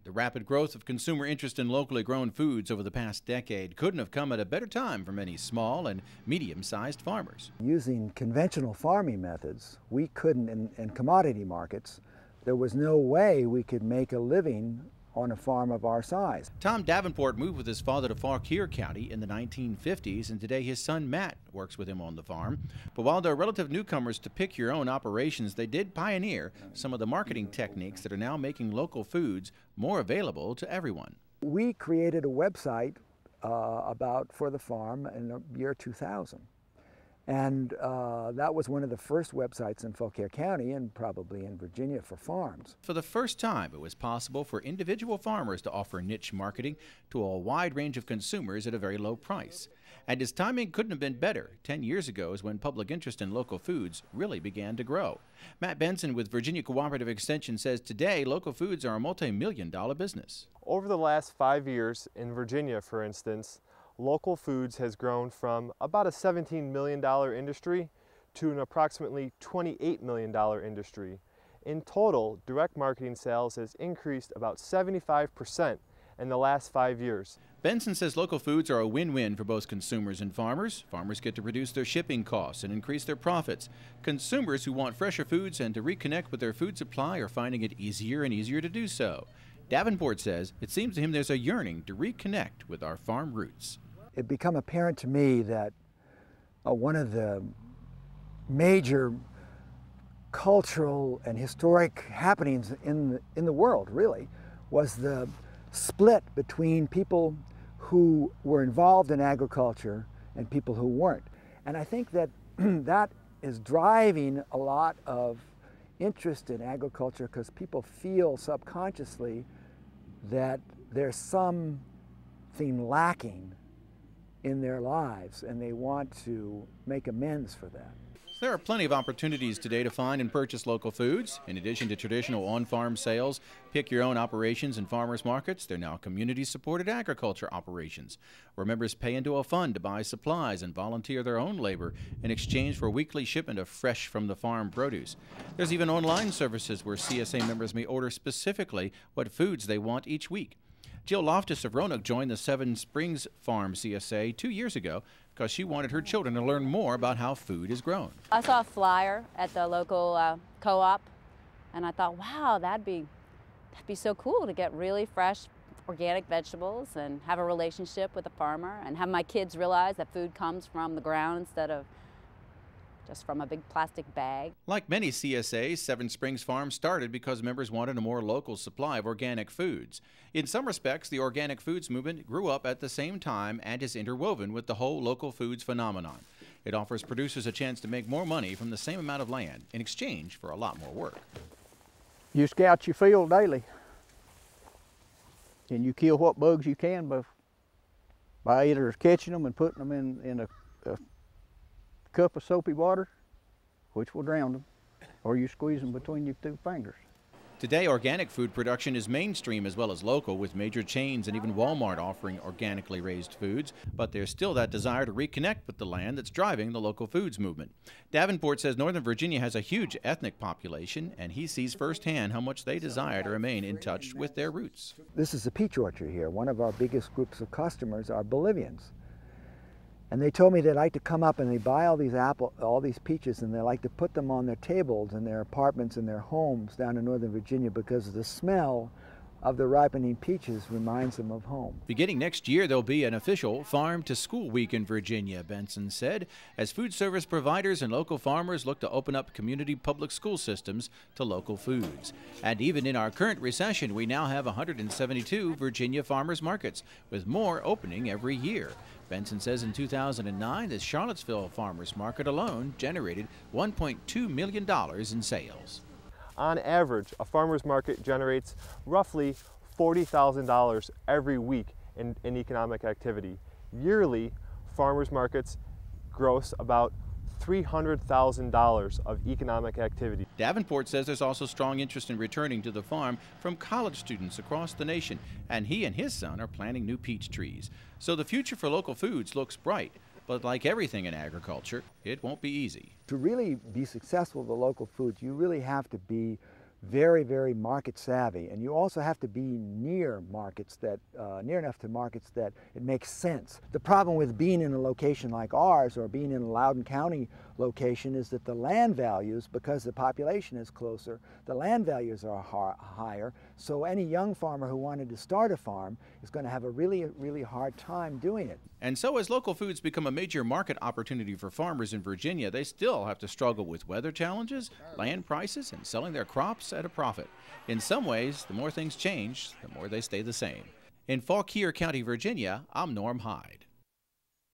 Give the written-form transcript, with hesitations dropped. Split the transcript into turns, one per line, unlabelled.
The rapid growth of consumer interest in locally grown foods over the past decade couldn't have come at a better time for many small and medium-sized farmers.
Using conventional farming methods, we couldn't, in commodity markets, there was no way we could make a living on a farm of our size.
Tom Davenport moved with his father to Fauquier County in the 1950s, and today his son Matt works with him on the farm. But while they're relative newcomers to pick-your-own operations, they did pioneer some of the marketing techniques that are now making local foods more available to everyone.
We created a website for the farm in the year 2000. And that was one of the first websites in Fauquier County and probably in Virginia for farms.
For the first time, it was possible for individual farmers to offer niche marketing to a wide range of consumers at a very low price. And his timing couldn't have been better. 10 years ago is when public interest in local foods really began to grow. Matt Benson with Virginia Cooperative Extension says today local foods are a multi-million-dollar business.
Over the last 5 years in Virginia, for instance, local foods has grown from about a $17 million industry to an approximately $28 million industry. In total, direct marketing sales has increased about 75% in the last 5 years.
Benson says local foods are a win-win for both consumers and farmers. Farmers get to reduce their shipping costs and increase their profits. Consumers who want fresher foods and to reconnect with their food supply are finding it easier and easier to do so. Davenport says it seems to him there's a yearning to reconnect with our farm roots.
It became apparent to me that one of the major cultural and historic happenings in the world, really, was the split between people who were involved in agriculture and people who weren't. And I think that that is driving a lot of interest in agriculture because people feel subconsciously that there's something lacking in their lives, and they want to make amends for that.
There are plenty of opportunities today to find and purchase local foods. In addition to traditional on-farm sales, pick-your-own operations and farmers markets, they're now community-supported agriculture operations, where members pay into a fund to buy supplies and volunteer their own labor in exchange for weekly shipment of fresh from-the-farm produce. There's even online services where CSA members may order specifically what foods they want each week. Jill Loftus of Roanoke joined the Seven Springs Farm CSA 2 years ago because she wanted her children to learn more about how food is grown.
I saw a flyer at the local co-op, and I thought, wow, that'd be so cool to get really fresh organic vegetables and have a relationship with a farmer and have my kids realize that food comes from the ground instead of just from a big plastic bag.
Like many CSAs, Seven Springs Farm started because members wanted a more local supply of organic foods. In some respects, the organic foods movement grew up at the same time and is interwoven with the whole local foods phenomenon. It offers producers a chance to make more money from the same amount of land in exchange for a lot more work.
You scout your field daily, and you kill what bugs you can by either catching them and putting them in a cup of soapy water, which will drown them, or you squeeze them between your two fingers.
Today, organic food production is mainstream as well as local, with major chains and even Walmart offering organically raised foods, but there's still that desire to reconnect with the land that's driving the local foods movement. Davenport says Northern Virginia has a huge ethnic population, and he sees firsthand how much they desire to remain in touch with their roots.
This is a peach orchard here. One of our biggest groups of customers are Bolivians. And they told me they like to come up and they buy all these peaches, and they like to put them on their tables in their apartments and their homes down in Northern Virginia because the smell of the ripening peaches reminds them of home.
Beginning next year, there'll be an official Farm to School Week in Virginia, Benson said, as food service providers and local farmers look to open up community public school systems to local foods. And even in our current recession, we now have 172 Virginia farmers markets, with more opening every year. Benson says in 2009, the Charlottesville Farmers Market alone generated $1.2 million in sales.
On average, a farmer's market generates roughly $40,000 every week in economic activity. Yearly, farmers markets gross about $300,000 of economic activity.
Davenport says there's also strong interest in returning to the farm from college students across the nation, and he and his son are planting new peach trees. So the future for local foods looks bright, but like everything in agriculture, it won't be easy.
To really be successful with the local foods, you really have to be very, very market savvy, and you also have to be near markets that, near enough to markets that it makes sense. The problem with being in a location like ours or being in a Loudoun County location is that the land values, because the population is closer, the land values are higher, so any young farmer who wanted to start a farm is going to have a really, really hard time doing it.
And so as local foods become a major market opportunity for farmers in Virginia, they still have to struggle with weather challenges, land prices, and selling their crops at a profit. In some ways, the more things change, the more they stay the same. In Fauquier County, Virginia, I'm Norm Hyde.